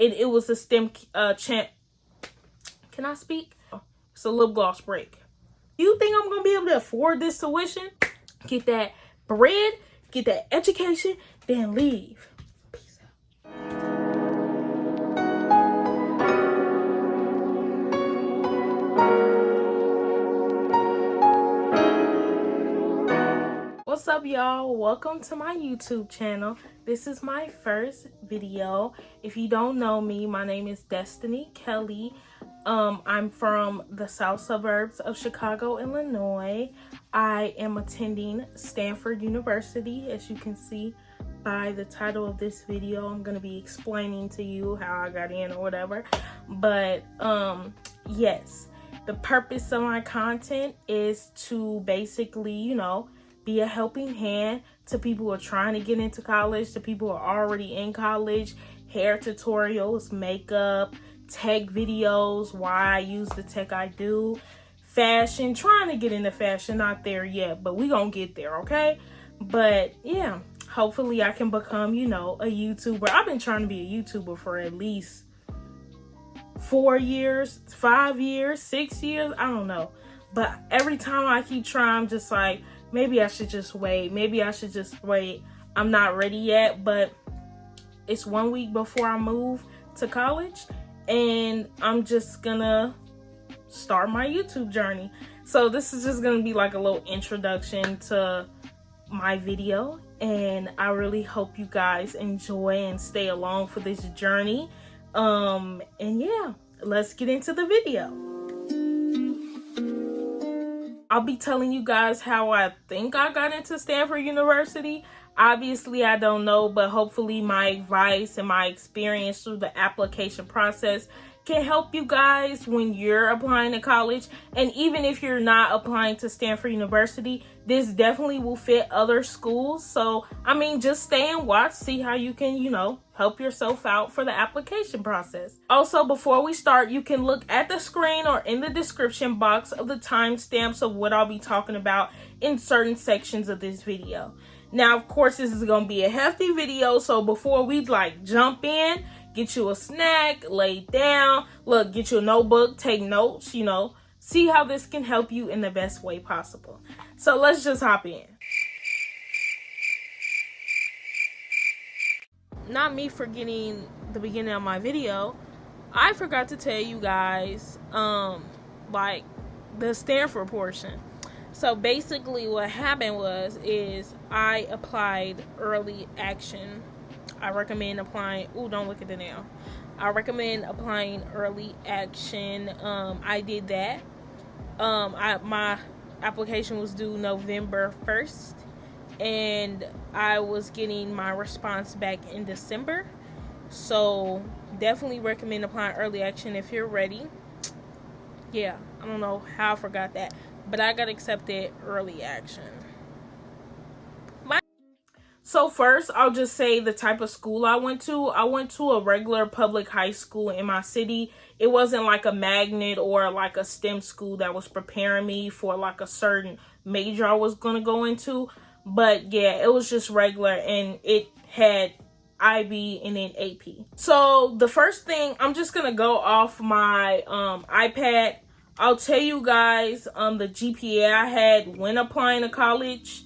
it was a STEM champ. Can I speak? It's a lip gloss break. You think I'm gonna be able to afford this tuition? Get that bread, get that education, then leave. Peace out. What's up, y'all? Welcome to my YouTube channel. This is my first video. If you don't know me, my name is Destiny Kelly. I'm from the south suburbs of Chicago, Illinois. I am attending Stanford University. As you can see by the title of this video, I'm going to be explaining to you how I got in or whatever. But yes, the purpose of my content is to basically, you know, be a helping hand to people who are trying to get into college, to people who are already in college, hair tutorials, makeup, tech videos, why I use the tech I do, fashion, trying to get into fashion, not there yet, but we gonna get there, okay? But yeah, hopefully I can become, you know, a YouTuber. I've been trying to be a YouTuber for at least 4 years, 5 years, 6 years, I don't know. But every time I keep trying, I'm just like, maybe I should just wait. Maybe I should just wait. I'm not ready yet, but it's 1 week before I move to college, and I'm just gonna start my YouTube journey. So this is just gonna be like a little introduction to my video, and I really hope you guys enjoy and stay along for this journey. And yeah, let's get into the video. I'll be telling you guys how I think I got into Stanford University. Obviously, I don't know, but hopefully my advice and my experience through the application process can help you guys when you're applying to college. And even if you're not applying to Stanford University, this definitely will fit other schools. So, I mean, just stay and watch, see how you can, you know, help yourself out for the application process. Also, before we start, you can look at the screen or in the description box of the timestamps of what I'll be talking about in certain sections of this video. Now, of course, this is going to be a hefty video, so before we like jump in, get you a snack, lay down, look, get you a notebook, take notes, you know, see how this can help you in the best way possible. So let's just hop in. Not me forgetting the beginning of my video, I forgot to tell you guys, like the Stanford portion. So basically what happened is I applied early action. I recommend applying, don't look at the nail. I recommend applying early action. I did that. My application was due November 1st, and I was getting my response back in December. So definitely recommend applying early action if you're ready. Yeah, I don't know how I forgot that, but I got accepted early action. So first, I'll just say the type of school I went to. I went to a regular public high school in my city. It wasn't like a magnet or like a STEM school that was preparing me for like a certain major I was going to go into. But yeah, it was just regular, and it had IB and then AP. So the first thing, I'm just going to go off my iPad. I'll tell you guys the GPA I had when applying to college.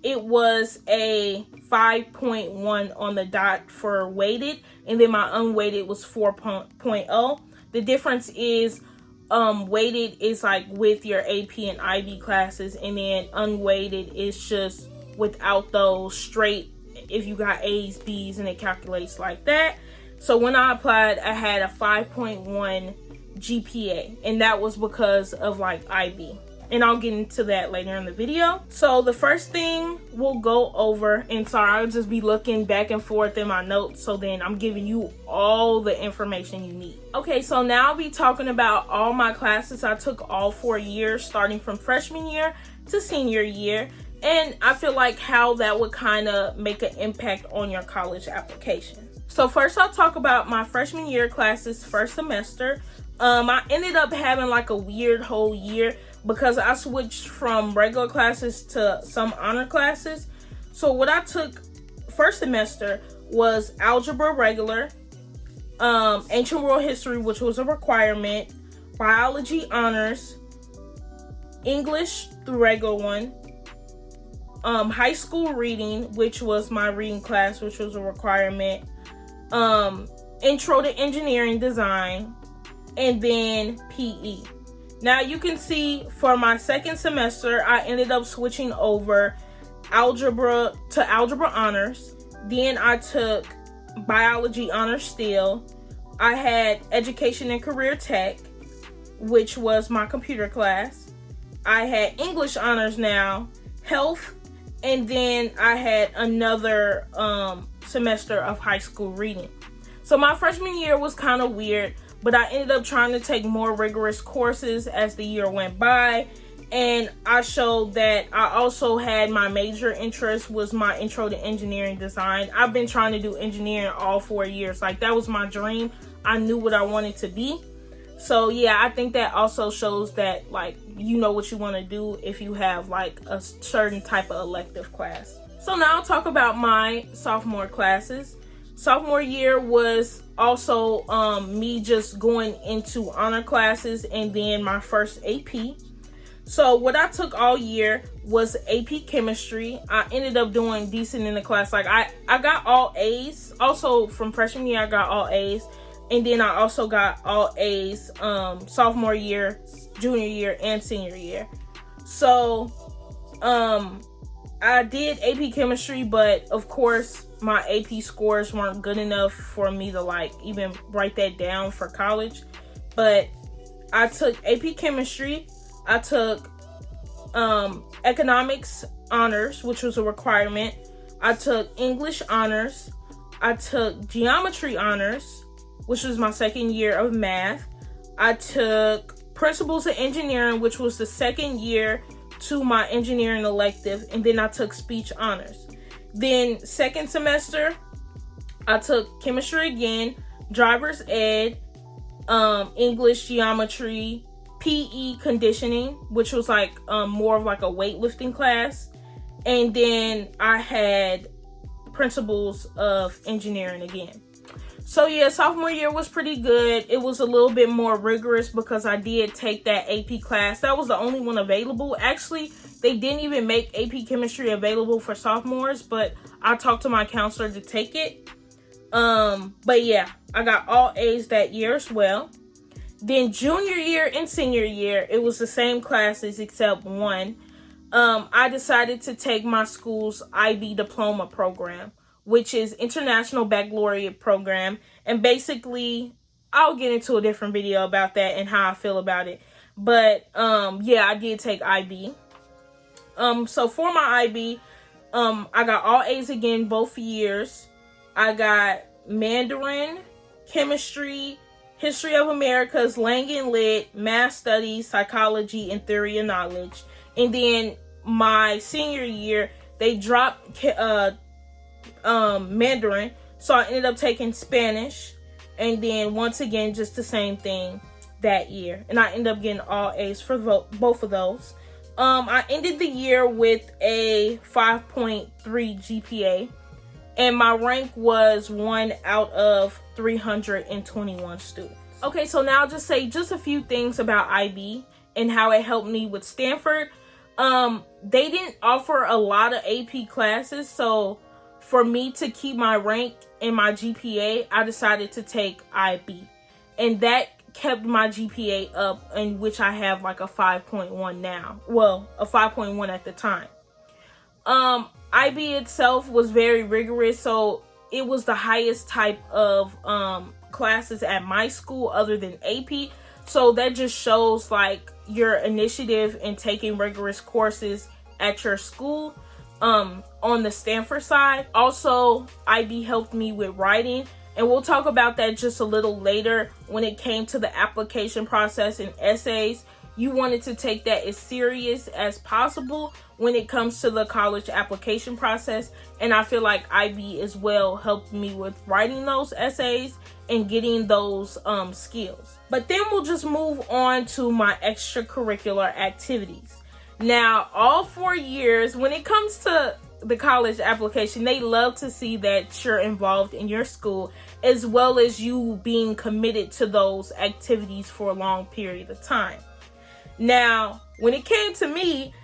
It was a 5.1 on the dot for weighted, and then my unweighted was 4.0. The difference is weighted is like with your AP and IB classes, and then unweighted is just without those, straight if you got A's, B's, and it calculates like that. So when I applied, I had a 5.1 GPA, and that was because of like IB. And I'll get into that later in the video. So the first thing we'll go over, and sorry, I'll just be looking back and forth in my notes, so then I'm giving you all the information you need. Okay, so now I'll be talking about all my classes I took all 4 years, starting from freshman year to senior year. And I feel like how that would kind of make an impact on your college application. So first I'll talk about my freshman year classes, first semester. I ended up having like a weird whole year because I switched from regular classes to some honor classes. So what I took first semester was algebra regular, ancient world history, which was a requirement, biology honors, English, the regular one, high school reading, which was my reading class, which was a requirement, intro to engineering design, and then PE. Now you can see for my second semester, I ended up switching over algebra to algebra honors. Then I took biology honors still. I had education and career tech, which was my computer class. I had English honors now, health, and then I had another semester of high school reading. So my freshman year was kind of weird, but I ended up trying to take more rigorous courses as the year went by. And I showed that I also had my major interest was my intro to engineering design. I've been trying to do engineering all 4 years. Like, that was my dream. I knew what I wanted to be. So yeah, I think that also shows that, like, you know what you want to do if you have like a certain type of elective class. So now I'll talk about my sophomore classes. Sophomore year was also me just going into honor classes and then my first AP. So what I took all year was AP chemistry. I ended up doing decent in the class. Like, I got all A's. Also from freshman year, I got all A's. And then I also got all A's sophomore year, junior year, and senior year. So I did AP chemistry, but of course my AP scores weren't good enough for me to like even write that down for college. But I took AP chemistry. I took economics honors, which was a requirement. I took English honors. I took geometry honors, which was my second year of math. I took principles of engineering, which was the second year to my engineering elective. And then I took speech honors. Then second semester, I took chemistry again, driver's ed, English, geometry, PE conditioning, which was like more of like a weightlifting class. And then I had principles of engineering again. So yeah, sophomore year was pretty good. It was a little bit more rigorous because I did take that AP class. That was the only one available. Actually, they didn't even make AP chemistry available for sophomores, but I talked to my counselor to take it. But yeah, I got all A's that year as well. Then junior year and senior year, it was the same classes except one. I decided to take my school's IB diploma program, which is International Baccalaureate Program. And basically, I'll get into a different video about that and how I feel about it. But yeah, I did take IB. So for my IB, I got all A's again both years. I got Mandarin, chemistry, history of Americas, Lang and Lit, math studies, psychology, and theory of knowledge. And then my senior year, they dropped Mandarin, so I ended up taking Spanish, and then once again just the same thing that year, and I ended up getting all A's for both of those. I ended the year with a 5.3 GPA, and my rank was 1 out of 321 students. Okay, so now I'll just say just a few things about IB and how it helped me with Stanford. They didn't offer a lot of AP classes, so for me to keep my rank and my GPA, I decided to take IB. And that kept my GPA up, in which I have like a 5.1 now. Well, a 5.1 at the time. IB itself was very rigorous, so it was the highest type of classes at my school other than AP. So that just shows like your initiative in taking rigorous courses at your school. On the Stanford side, also IB helped me with writing, and we'll talk about that just a little later. When it came to the application process and essays, you wanted to take that as serious as possible when it comes to the college application process, and I feel like IB as well helped me with writing those essays and getting those skills. But then we'll just move on to my extracurricular activities. Now, all 4 years, when it comes to the college application, they love to see that you're involved in your school, as well as you being committed to those activities for a long period of time. Now, when it came to me,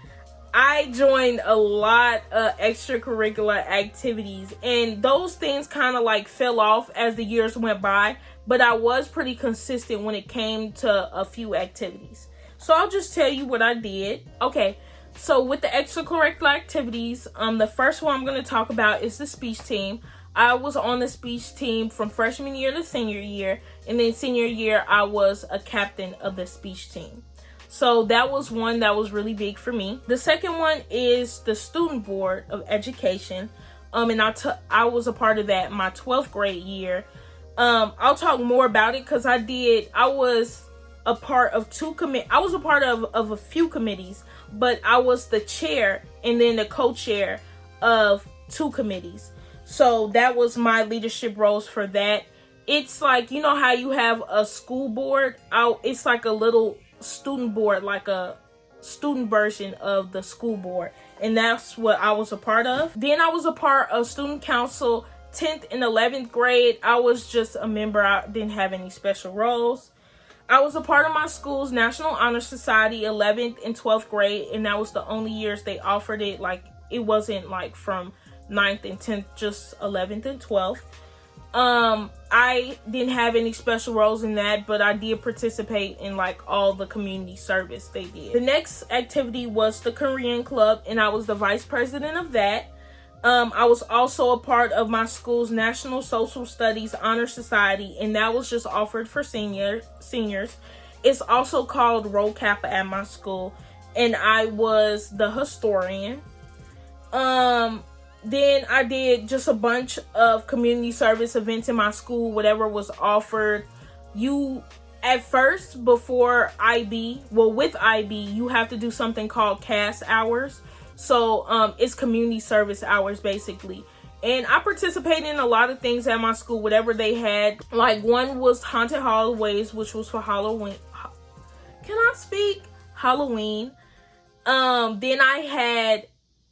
I joined a lot of extracurricular activities, and those things kind of like fell off as the years went by, but I was pretty consistent when it came to a few activities. So I'll just tell you what I did. Okay, so with the extracurricular activities, the first one I'm going to talk about is the speech team. I was on the speech team from freshman year to senior year, and then senior year I was a captain of the speech team. So that was one that was really big for me. The second one is the student board of education. And I was a part of that my 12th grade year. I'll talk more about it because I was a part of a few committees, but I was the chair and then the co-chair of 2 committees. So that was my leadership roles for that. It's like, you know how you have a school board? It's like a little student board, like a student version of the school board, and that's what I was a part of. Then I was a part of student council 10th and 11th grade. I was just a member. I didn't have any special roles. I was a part of my school's National Honor Society 11th and 12th grade, and that was the only years they offered it. Like, it wasn't like from 9th and 10th, just 11th and 12th. I didn't have any special roles in that, but I did participate in like all the community service they did. The next activity was the Korean Club, and I was the vice president of that. I was also a part of my school's National Social Studies Honor Society, and that was just offered for seniors. It's also called Rho Kappa at my school, and I was the historian. Then I did just a bunch of community service events in my school, whatever was offered. At first, before IB, with IB, you have to do something called CAS hours. So it's community service hours, basically. And I participated in a lot of things at my school, whatever they had. Like, one was Haunted Hallways, which was for Halloween. Can I speak? Halloween. Then I had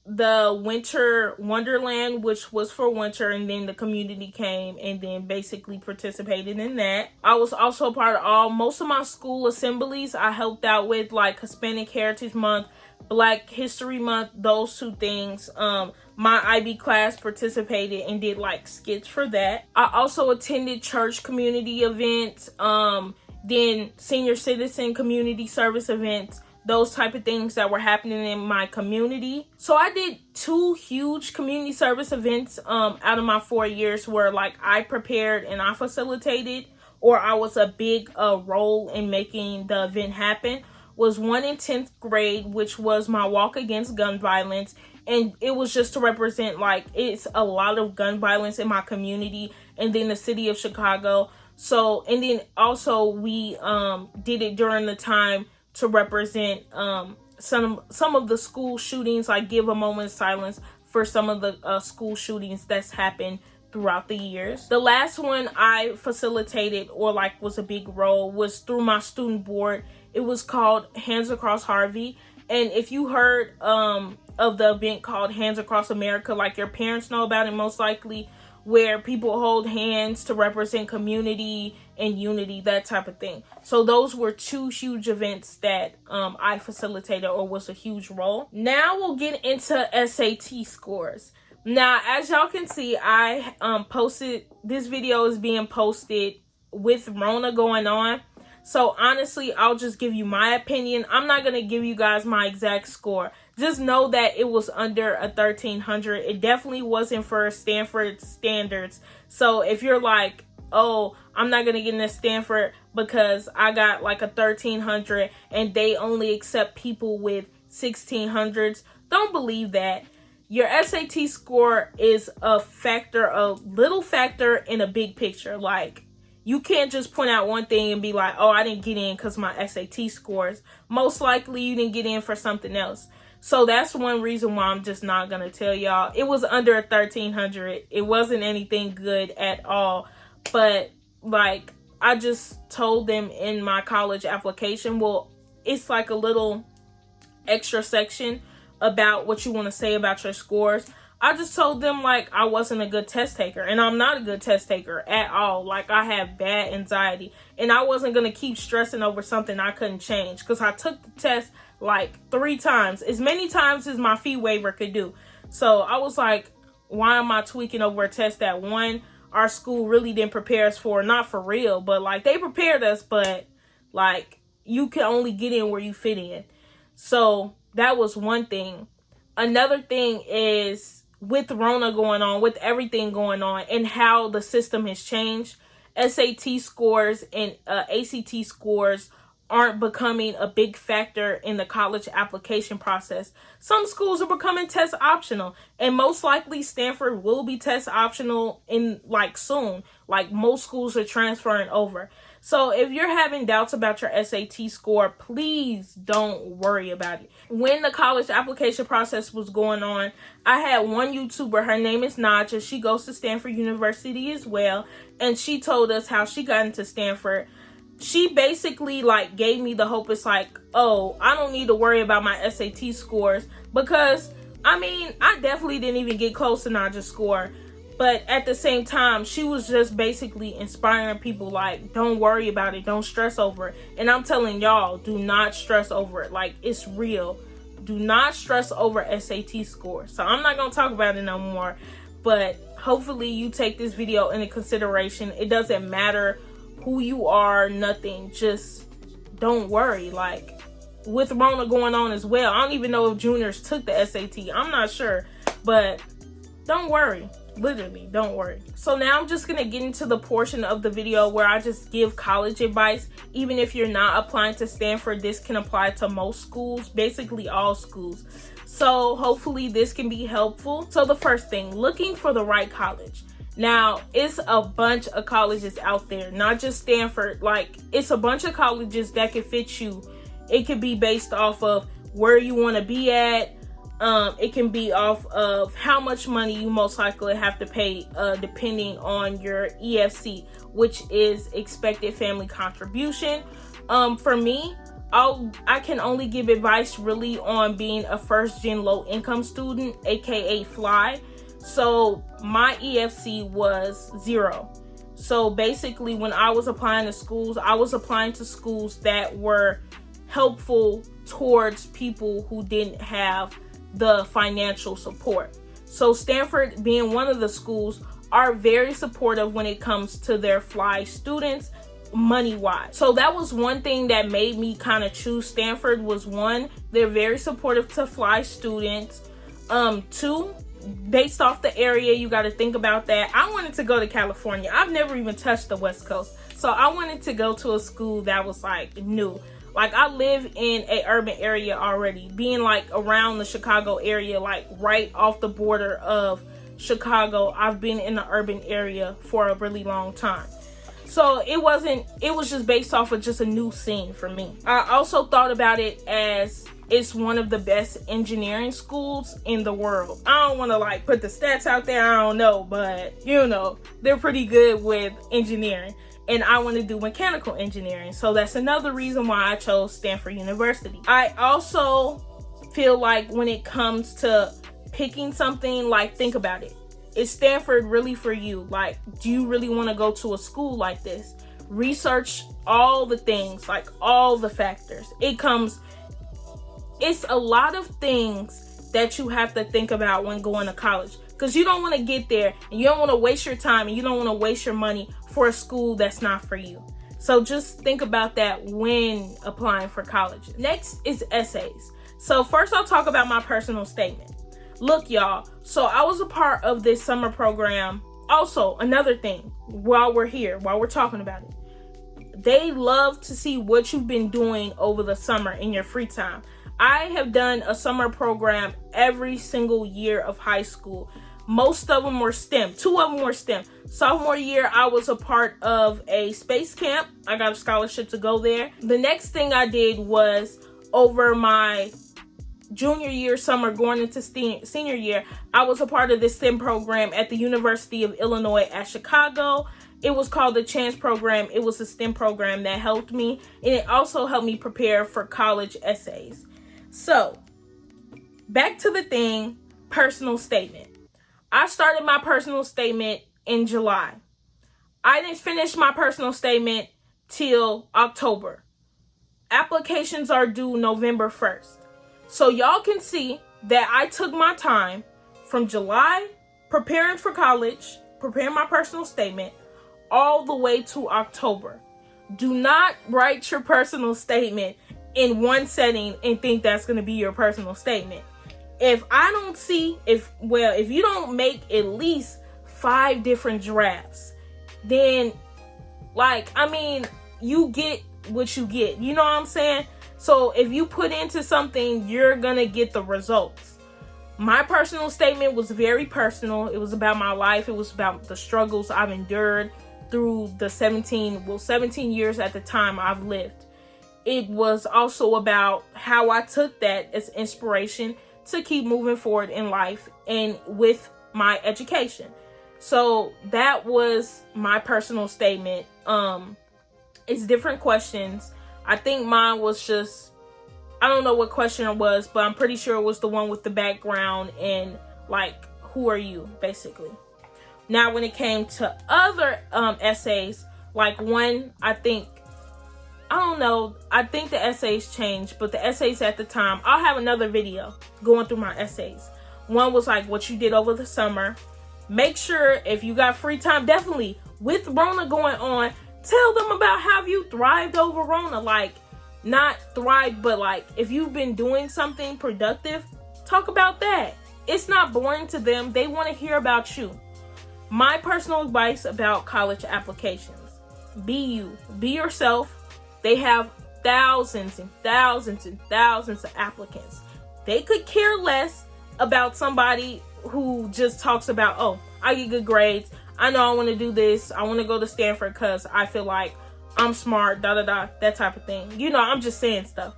the Winter Wonderland, which was for winter, and then the community came and then basically participated in that. I was also a part of most of my school assemblies. I helped out with like Hispanic Heritage Month, Black History Month, those 2 things. My IB class participated and did like skits for that. I also attended church community events, then senior citizen community service events, those type of things that were happening in my community. So I did 2 huge community service events out of my 4 years where like I prepared and I facilitated, or I was a big role in making the event happen. Was one in 10th grade, which was my walk against gun violence. And it was just to represent like it's a lot of gun violence in my community and then the city of Chicago. So, and then also we did it during the time to represent some of the school shootings, like give a moment of silence for some of the school shootings that's happened throughout the years. The last one I facilitated, or like was a big role, was through my student board. It was called Hands Across Harvey. And if you heard of the event called Hands Across America, like your parents know about it most likely, where people hold hands to represent community and unity, that type of thing. So those were 2 huge events that I facilitated, or was a huge role. Now we'll get into SAT scores. Now, as y'all can see, I posted, this video is being posted with Rona going on. So honestly, I'll just give you my opinion. I'm not going to give you guys my exact score. Just know that it was under a 1300. It definitely wasn't for Stanford standards. So if you're like, oh, I'm not going to get into Stanford because I got like a 1300 and they only accept people with 1600s, don't believe that. Your SAT score is a little factor in a big picture. Like, you can't just point out one thing and be like, oh, I didn't get in because my SAT scores. Most likely you didn't get in for something else. So that's one reason why I'm just not going to tell y'all. It was under 1300. It wasn't anything good at all. But like, I just told them in my college application, well, it's like a little extra section about what you want to say about your scores. I just told them, like, I wasn't a good test taker. And I'm not a good test taker at all. Like, I have bad anxiety. And I wasn't going to keep stressing over something I couldn't change. Because I took the test, like, 3 times. As many times as my fee waiver could do. So, I was like, why am I tweaking over a test that, one, our school really didn't prepare us for? Not for real, but, like, they prepared us, but, like, you can only get in where you fit in. So, that was one thing. Another thing is, with Rona going on, with everything going on, and how the system has changed, SAT scores and ACT scores aren't becoming a big factor in the college application process. Some schools are becoming test optional, and most likely Stanford will be test optional in like soon. Like most schools are transferring over. So if you're having doubts about your SAT score, please don't worry about it. When the college application process was going on, I had one YouTuber, her name is Naja. She goes to Stanford University as well. And she told us how she got into Stanford. She basically like gave me the hope. It's like, oh, I don't need to worry about my SAT scores. Because, I mean, I definitely didn't even get close to Naja's score. But at the same time, she was just basically inspiring people like, don't worry about it. Don't stress over it. And I'm telling y'all, do not stress over it. Like, it's real. Do not stress over SAT scores. So I'm not going to talk about it no more. But hopefully you take this video into consideration. It doesn't matter who you are, nothing. Just don't worry. Like, with Rona going on as well, I don't even know if juniors took the SAT. I'm not sure. But don't worry. Literally, don't worry. So now I'm just going to get into the portion of the video where I just give college advice. Even if you're not applying to Stanford, this can apply to most schools, basically all schools. So hopefully this can be helpful. So the first thing, looking for the right college. Now, it's a bunch of colleges out there, not just Stanford. Like, it's a bunch of colleges that can fit you. It could be based off of where you want to be at. It can be off of how much money you most likely have to pay, depending on your EFC, which is expected family contribution. For me, I can only give advice really on being a first-gen low-income student, aka FLY. So my EFC was 0. So basically, when I was applying to schools, I was applying to schools that were helpful towards people who didn't have the financial support. So Stanford, being one of the schools, are very supportive when it comes to their FLY students money-wise. So that was one thing that made me kind of choose Stanford. Was one, they're very supportive to FLY students. 2, based off the area, you got to think about that. I wanted to go to California. I've never even touched the West Coast. So I wanted to go to a school that was like new. Like, I live in a urban area already, being like around the Chicago area, like right off the border of Chicago. I've been in the urban area for a really long time. So it was just based off of just a new scene for me. I also thought about it as it's one of the best engineering schools in the world. I don't want to like put the stats out there. I don't know, but you know, they're pretty good with engineering. And I want to do mechanical engineering. So that's another reason why I chose Stanford University. I also feel like when it comes to picking something, like, think about it. Is Stanford really for you? Like, do you really want to go to a school like this? Research all the things, like all the factors. It's a lot of things that you have to think about when going to college. Because you don't want to get there and you don't want to waste your time and you don't want to waste your money for a school that's not for you. So just think about that when applying for college. Next is essays. So first I'll talk about my personal statement. Look, y'all, so I was a part of this summer program. Also, another thing, while we're talking about it, they love to see what you've been doing over the summer in your free time. I have done a summer program every single year of high school. Most of them were STEM. 2 of them were STEM. Sophomore year, I was a part of a space camp. I got a scholarship to go there. The next thing I did was, over my junior year summer going into senior year, I was a part of this STEM program at the University of Illinois at Chicago. It was called the Chance Program. It was a STEM program that helped me, and it also helped me prepare for college essays. So, back to the thing, personal statement. I started my personal statement in July. I didn't finish my personal statement till October. Applications are due November 1st. So y'all can see that I took my time from July, preparing for college, preparing my personal statement, all the way to October. Do not write your personal statement in one setting and think that's going to be your personal statement. If you don't make at least 5 different drafts, then you get what you get. You know what I'm saying? So if you put into something, you're going to get the results. My personal statement was very personal. It was about my life. It was about the struggles I've endured through the 17 years at the time I've lived. It was also about how I took that as inspiration to keep moving forward in life and with my education. So that was my personal statement. It's different questions. I think mine was just, I don't know what question it was, but I'm pretty sure it was the one with the background and who are you, basically. Now, when it came to other essays, I think the essays changed, but the essays at the time, I'll have another video going through my essays. One was what you did over the summer. Make sure if you got free time, definitely with Rona going on, tell them about how you thrived over Rona. Not thrive, but if you've been doing something productive, talk about that. It's not boring to them. They want to hear about you. My personal advice about college applications: be you, be yourself. They have thousands and thousands and thousands of applicants. They could care less about somebody who just talks about, oh, I get good grades. I know I want to do this. I want to go to Stanford because I feel like I'm smart, that type of thing. I'm just saying stuff.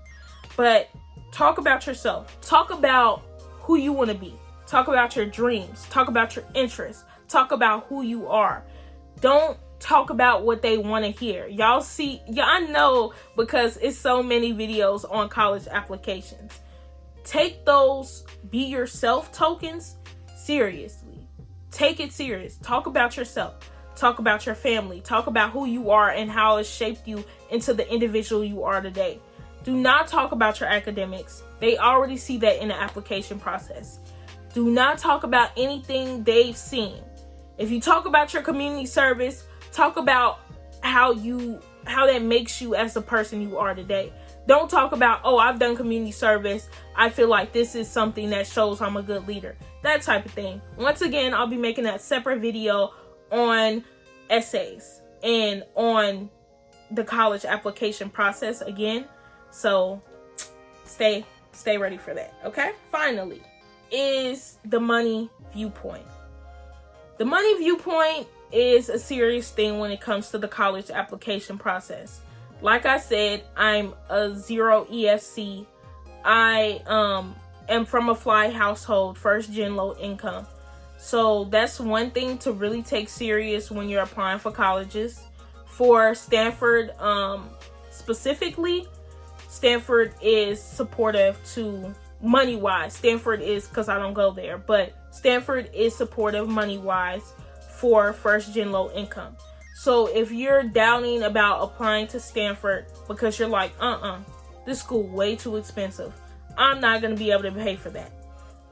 But talk about yourself. Talk about who you want to be. Talk about your dreams. Talk about your interests. Talk about who you are. Don't talk about what they want to hear. Y'all see, I know, because it's so many videos on college applications. Take those be yourself tokens seriously. Take it serious. Talk about yourself. Talk about your family. Talk about who you are and how it shaped you into the individual you are today. Do not talk about your academics. They already see that in the application process. Do not talk about anything they've seen. If you talk about your community service, talk about how that makes you as the person you are today. Don't talk about, oh, I've done community service. I feel like this is something that shows I'm a good leader. That type of thing. Once again, I'll be making that separate video on essays and on the college application process again. So stay ready for that. Okay. Finally, is the money viewpoint. The money viewpoint is a serious thing when it comes to the college application process. Like I said, I'm a 0 EFC. I am from a fly household, first gen low income. So that's one thing to really take serious when you're applying for colleges. For Stanford, specifically, Stanford is supportive to money-wise. Stanford is, because I don't go there, but Stanford is supportive money-wise for first gen low income. So if you're doubting about applying to Stanford because you're like, this school way too expensive, I'm not going to be able to pay for that.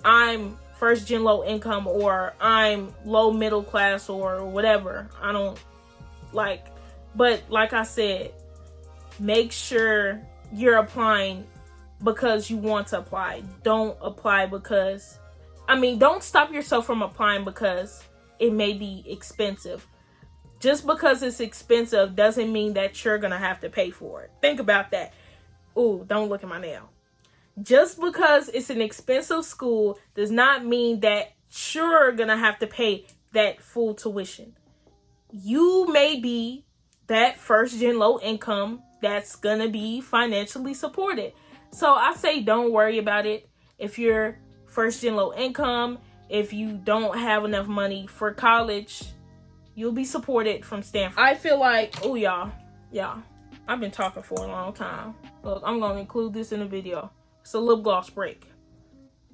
I'm first gen low income, or I'm low middle class, or whatever. I don't but like I said, make sure you're applying because you want to apply. Don't apply because, don't stop yourself from applying because it may be expensive. Just because it's expensive doesn't mean that you're going to have to pay for it. Think about that. Ooh, don't look at my nail. Just because it's an expensive school does not mean that you're going to have to pay that full tuition. You may be that first gen low income that's going to be financially supported. So I say don't worry about it. If you're first gen low income, if you don't have enough money for college, you'll be supported from Stanford. I feel like, oh, y'all, I've been talking for a long time. Look, I'm going to include this in the video. It's a lip gloss break.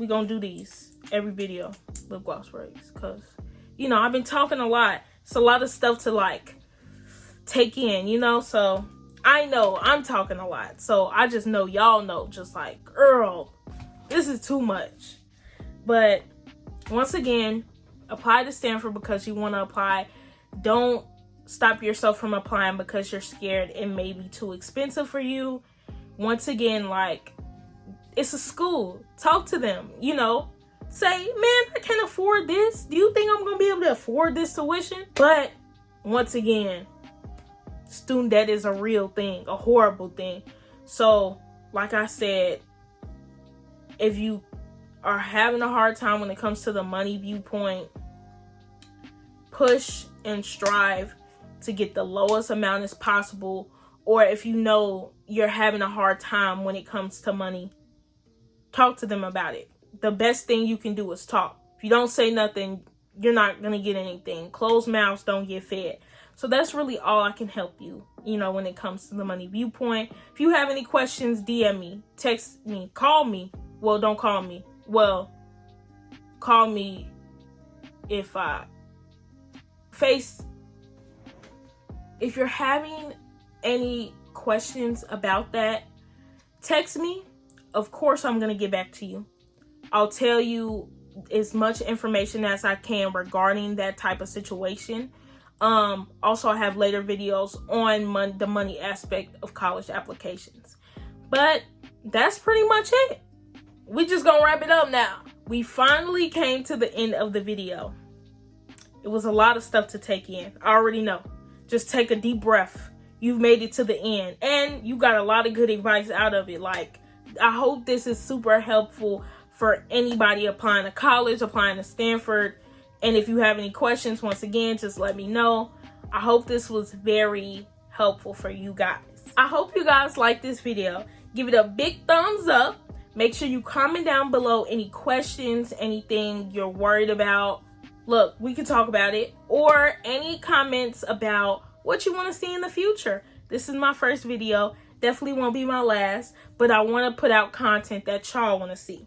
we gonna do these every video, lip gloss sprays, because, you know, I've been talking a lot. It's a lot of stuff to, like, take in, you know? So, I know I'm talking a lot. So, I just know y'all know, just like, girl, this is too much. But, once again, apply to Stanford because you want to apply. Don't stop yourself from applying because you're scared it may be too expensive for you. Once again, like, it's a school. Talk to them, you know. Say, man, I can't afford this. Do you think I'm going to be able to afford this tuition? But, once again, student debt is a real thing, a horrible thing. So, like I said, if you are having a hard time when it comes to the money viewpoint, push and strive to get the lowest amount as possible. Or if you know you're having a hard time when it comes to money, talk to them about it. The best thing you can do is talk. If you don't say nothing, you're not going to get anything. Closed mouths don't get fed. So that's really all I can help you, you know, when it comes to the money viewpoint. If you have any questions, DM me, text me, call me. Well, don't call me. Well, call me if if you're having any questions about that, text me. Of course, I'm going to get back to you. I'll tell you as much information as I can regarding that type of situation. Also, I have later videos on the money aspect of college applications. But that's pretty much it. We just gonna wrap it up now. We finally came to the end of the video. It was a lot of stuff to take in. I already know. Just take a deep breath. You've made it to the end. And you got a lot of good advice out of it. Like, I hope this is super helpful for anybody applying to college, applying to Stanford. And if you have any questions, once again, just let me know. I hope this was very helpful for you guys. I hope you guys like this video. Give it a big thumbs up. Make sure you comment down below any questions, anything you're worried about. Look, we can talk about it. Or any comments about what you want to see in the future. This is my first video. Definitely won't be my last. But I want to put out content that y'all want to see.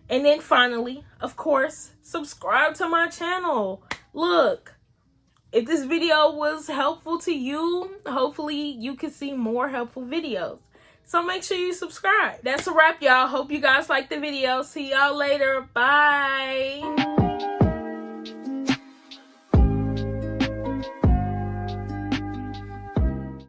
And then finally, of course, subscribe to my channel. Look, if this video was helpful to you, hopefully you can see more helpful videos. So make sure you subscribe. That's a wrap, y'all. Hope you guys liked the video. See y'all later. Bye.